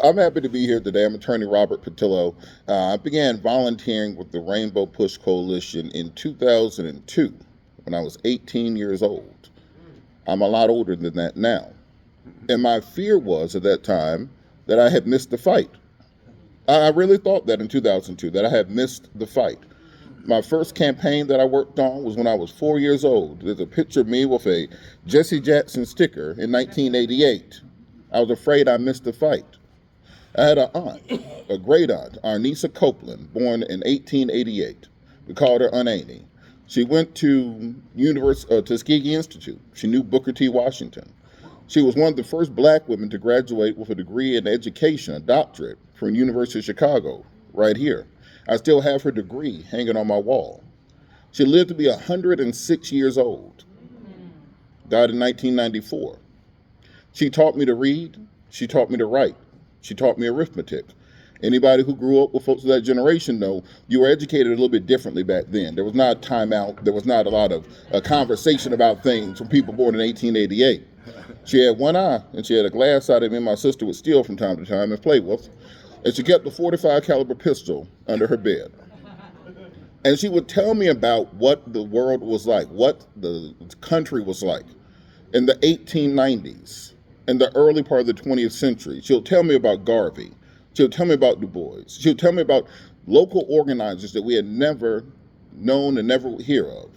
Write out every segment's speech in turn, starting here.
I'm happy to be here today. I'm attorney Robert Patillo. I began volunteering with the Rainbow Push Coalition in 2002 when I was 18 years old. I'm a lot older than that now. And my fear was at that time that I had missed the fight. I really thought that in 2002, that I had missed the fight. My first campaign that I worked on was when I was 4 years old. There's a picture of me with a Jesse Jackson sticker in 1988. I was afraid I missed the fight. I had an aunt, a great aunt, Arnisa Copeland, born in 1888. We called her Aunt Annie. She went to Tuskegee Institute. She knew Booker T. Washington. She was one of the first black women to graduate with a degree in education, a doctorate, from the University of Chicago, right here. I still have her degree hanging on my wall. She lived to be 106 years old, died in 1994. She taught me to read. She taught me to write. She taught me arithmetic. Anybody who grew up with folks of that generation know you were educated a little bit differently back then. There was not a timeout. There was not a lot of conversation about things from people born in 1888. She had one eye, and she had a glass eye that me and my sister would steal from time to time and play with. And she kept a .45 caliber pistol under her bed. And she would tell me about what the world was like, what the country was like in the 1890s, in the early part of the 20th century. She'll tell me about Garvey. She'll tell me about Du Bois. She'll tell me about local organizers that we had never known and never would hear of.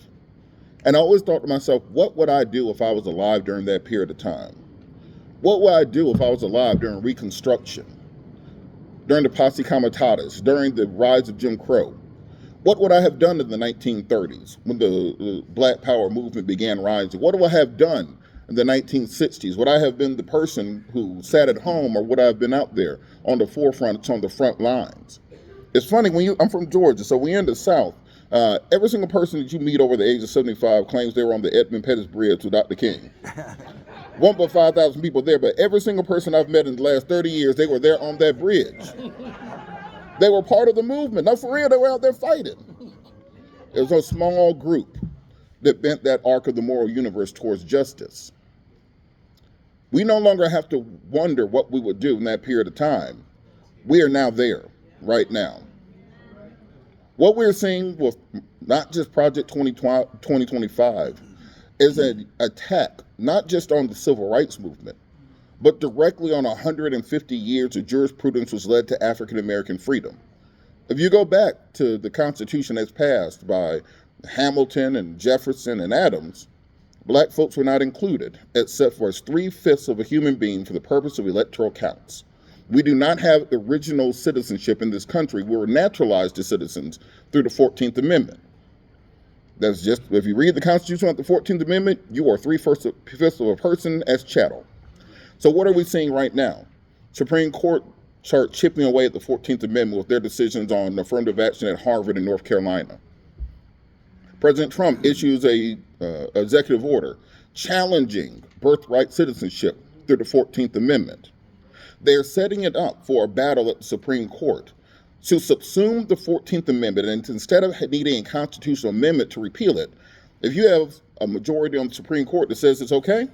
And I always thought to myself, what would I do if I was alive during that period of time? What would I do if I was alive during Reconstruction, during the Posse Comitatus, during the rise of Jim Crow? What would I have done in the 1930s when the Black Power movement began rising? What would I have done in the 1960s? Would I have been the person who sat at home, or would I have been out there on the forefront, on the front lines? It's funny, I'm from Georgia, so when you're in the South, every single person that you meet over the age of 75 claims they were on the Edmund Pettus Bridge with Dr. King. One but 5,000 people there, but every single person I've met in the last 30 years, they were there on that bridge. They were part of the movement. No, for real, they were out there fighting. It was a small group that bent that arc of the moral universe towards justice. We no longer have to wonder what we would do in that period of time. We are now there, right now. What we're seeing with not just Project 2025 is an attack, not just on the civil rights movement, but directly on 150 years of jurisprudence which led to African American freedom. If you go back to the Constitution that's passed by Hamilton and Jefferson and Adams, black folks were not included, except for as 3/5 of a human being for the purpose of electoral counts. We do not have original citizenship in this country. We were naturalized as citizens through the 14th Amendment. That's just, if you read the Constitution of the 14th Amendment, you are 3/5 of a person as chattel. So what are we seeing right now? Supreme Court start chipping away at the 14th Amendment with their decisions on affirmative action at Harvard and North Carolina. President Trump issues a executive order challenging birthright citizenship through the 14th Amendment. They're setting it up for a battle at the Supreme Court to subsume the 14th Amendment, and instead of needing a constitutional amendment to repeal it, if you have a majority on the Supreme Court that says it's okay,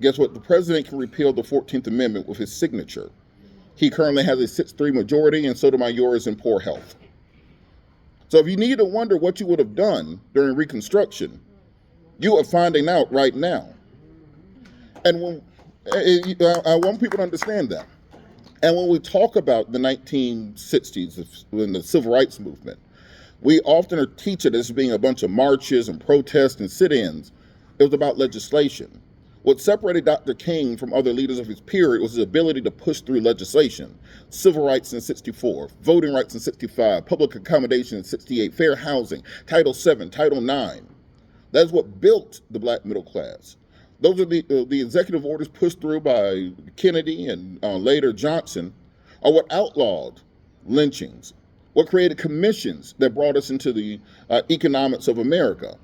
guess what? The president can repeal the 14th Amendment with his signature. He currently has a 6-3 majority, and Sotomayor is in poor health. So if you need to wonder what you would have done during Reconstruction, you are finding out right now. And I want people to understand that. And when we talk about the 1960s and the civil rights movement, we often teach it as being a bunch of marches and protests and sit-ins. It was about legislation. What separated Dr. King from other leaders of his period was his ability to push through legislation. Civil rights in 64, voting rights in 65, public accommodation in 68, fair housing, Title VII, Title IX. That's what built the black middle class. Those are the executive orders pushed through by Kennedy and later Johnson are what outlawed lynchings, what created commissions that brought us into the economics of America.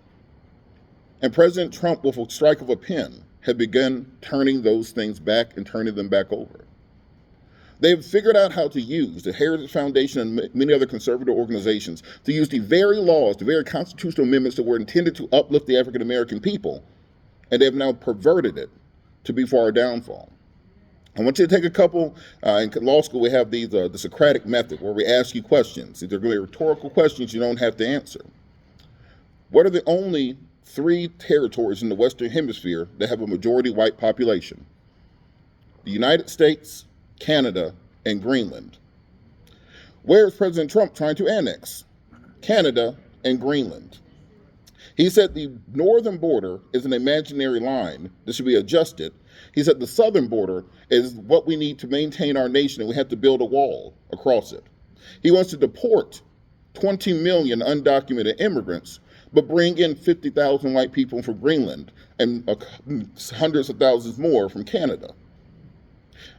And President Trump, with a strike of a pen, had begun turning those things back and turning them back over. They've figured out how to use the Heritage Foundation and many other conservative organizations to use the very laws, the very constitutional amendments that were intended to uplift the African American people, and they've now perverted it to be for our downfall. I want you to take a couple, in law school we have the Socratic method where we ask you questions. These are really rhetorical questions you don't have to answer. What are the only 3 territories in the Western Hemisphere that have a majority white population? The United States, Canada, and Greenland. Where is President Trump trying to annex? Canada and Greenland. He said the northern border is an imaginary line that should be adjusted. He said the southern border is what we need to maintain our nation, and we have to build a wall across it. He wants to deport 20 million undocumented immigrants, but bring in 50,000 white people from Greenland and hundreds of thousands more from Canada.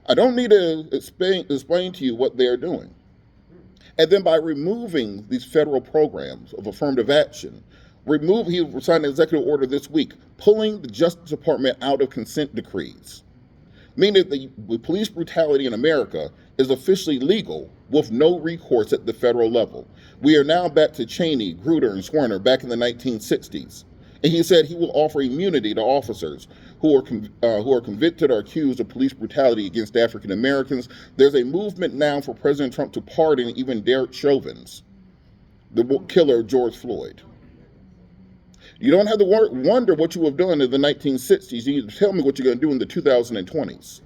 I don't need to explain to you what they're doing. And then by removing these federal programs of affirmative action, he signed an executive order this week, pulling the Justice Department out of consent decrees, meaning that the police brutality in America is officially legal with no recourse at the federal level. We are now back to Cheney, Grutter, and Swerner back in the 1960s. And he said he will offer immunity to officers who are convicted or accused of police brutality against African Americans. There's a movement now for President Trump to pardon even Derek Chauvin, the killer of George Floyd. You don't have to wonder what you have done in the 1960s. You need to tell me what you're going to do in the 2020s.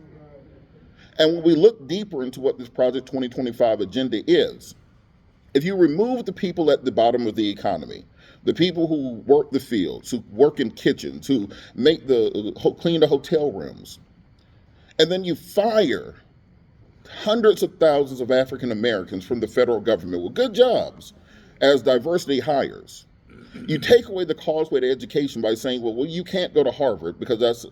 And when we look deeper into what this Project 2025 agenda is, if you remove the people at the bottom of the economy, the people who work the fields, who work in kitchens, who clean the hotel rooms, and then you fire hundreds of thousands of African Americans from the federal government with good jobs as diversity hires, you take away the causeway to education by saying, well, you can't go to Harvard because that's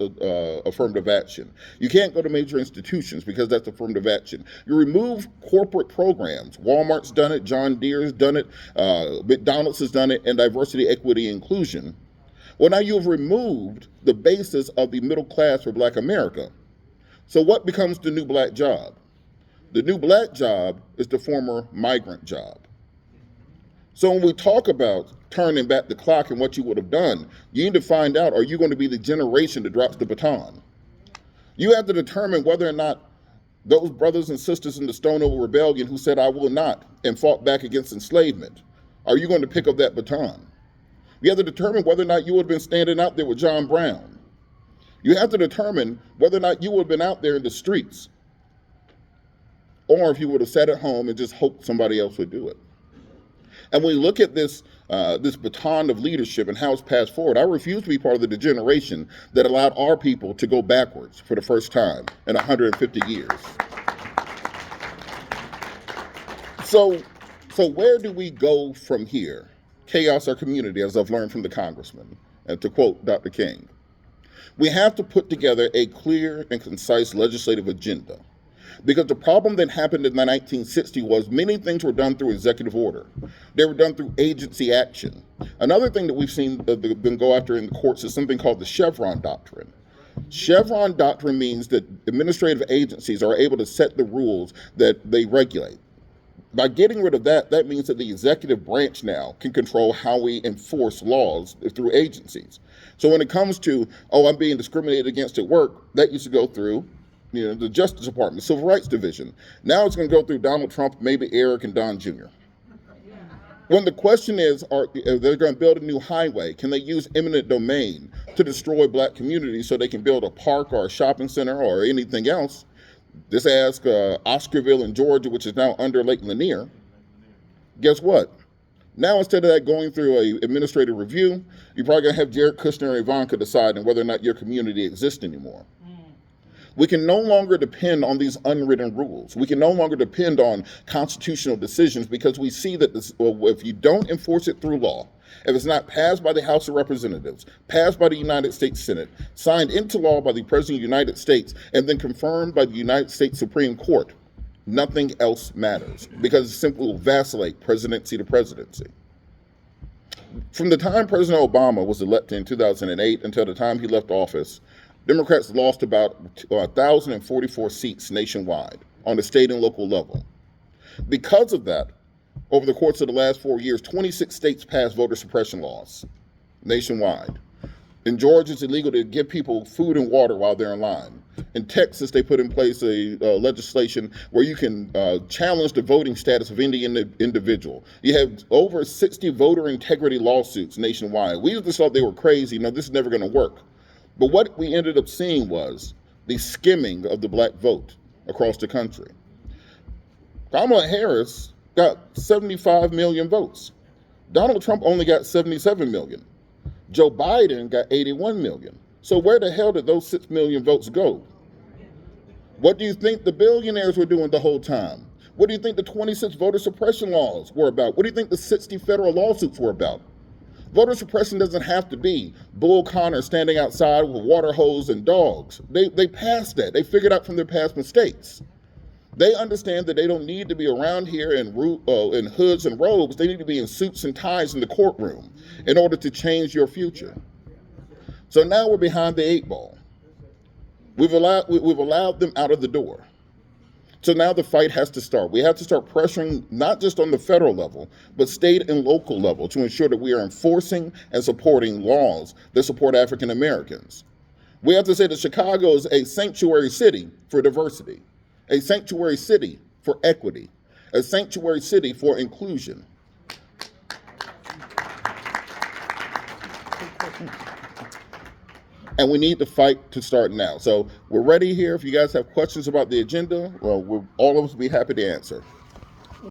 affirmative action. You can't go to major institutions because that's affirmative action. You remove corporate programs. Walmart's done it, John Deere's done it, McDonald's has done it, and diversity, equity, inclusion. Well, now you've removed the basis of the middle class for Black America. So what becomes the new black job? The new black job is the former migrant job. So when we talk about turning back the clock and what you would have done, you need to find out, are you going to be the generation that drops the baton? You have to determine whether or not those brothers and sisters in the Stonewall Rebellion who said, I will not, and fought back against enslavement, are you going to pick up that baton? You have to determine whether or not you would have been standing out there with John Brown. You have to determine whether or not you would have been out there in the streets, or if you would have sat at home and just hoped somebody else would do it. And when we look at this baton of leadership and how it's passed forward, I refuse to be part of the generation that allowed our people to go backwards for the first time in 150 years. So where do we go from here? Chaos our community, as I've learned from the congressman, and to quote Dr. King. We have to put together a clear and concise legislative agenda. Because the problem that happened in the 1960s was many things were done through executive order. They were done through agency action. Another thing that we've seen been go after in the courts is something called the Chevron doctrine. Chevron doctrine means that administrative agencies are able to set the rules that they regulate. By getting rid of that, that means that the executive branch now can control how we enforce laws through agencies. So when it comes to, I'm being discriminated against at work, that used to go through the Justice Department, Civil Rights Division. Now it's going to go through Donald Trump, maybe Eric and Don Jr. When the question is, they're going to build a new highway, can they use eminent domain to destroy Black communities so they can build a park or a shopping center or anything else? Just ask Oscarville in Georgia, which is now under Lake Lanier. Guess what? Now, instead of that going through an administrative review, you're probably going to have Jared Kushner and Ivanka deciding whether or not your community exists anymore. We can no longer depend on these unwritten rules. We can no longer depend on constitutional decisions because we see that if you don't enforce it through law, if it's not passed by the House of Representatives, passed by the United States Senate, signed into law by the President of the United States, and then confirmed by the United States Supreme Court, nothing else matters because it simply will vacillate presidency to presidency. From the time President Obama was elected in 2008 until the time he left office, Democrats lost about 1,044 seats nationwide on the state and local level. Because of that, over the course of the last 4 years, 26 states passed voter suppression laws nationwide. In Georgia, it's illegal to give people food and water while they're in line. In Texas, they put in place a legislation where you can challenge the voting status of any individual. You have over 60 voter integrity lawsuits nationwide. We just thought they were crazy. No, this is never going to work. But what we ended up seeing was the skimming of the black vote across the country. Kamala Harris got 75 million votes. Donald Trump only got 77 million. Joe Biden got 81 million. So where the hell did those 6 million votes go? What do you think the billionaires were doing the whole time? What do you think the 26 voter suppression laws were about? What do you think the 60 federal lawsuits were about? Voter suppression doesn't have to be Bull Connor standing outside with a water hose and dogs. They passed that. They figured out from their past mistakes. They understand that they don't need to be around here in hoods and robes. They need to be in suits and ties in the courtroom in order to change your future. So now we're behind the 8 ball. We've allowed them out of the door. So now the fight has to start. We have to start pressuring not just on the federal level, but state and local level to ensure that we are enforcing and supporting laws that support African Americans. We have to say that Chicago is a sanctuary city for diversity, a sanctuary city for equity, a sanctuary city for inclusion. And we need the fight to start now. So we're ready here. If you guys have questions about the agenda, well, all of us will be happy to answer.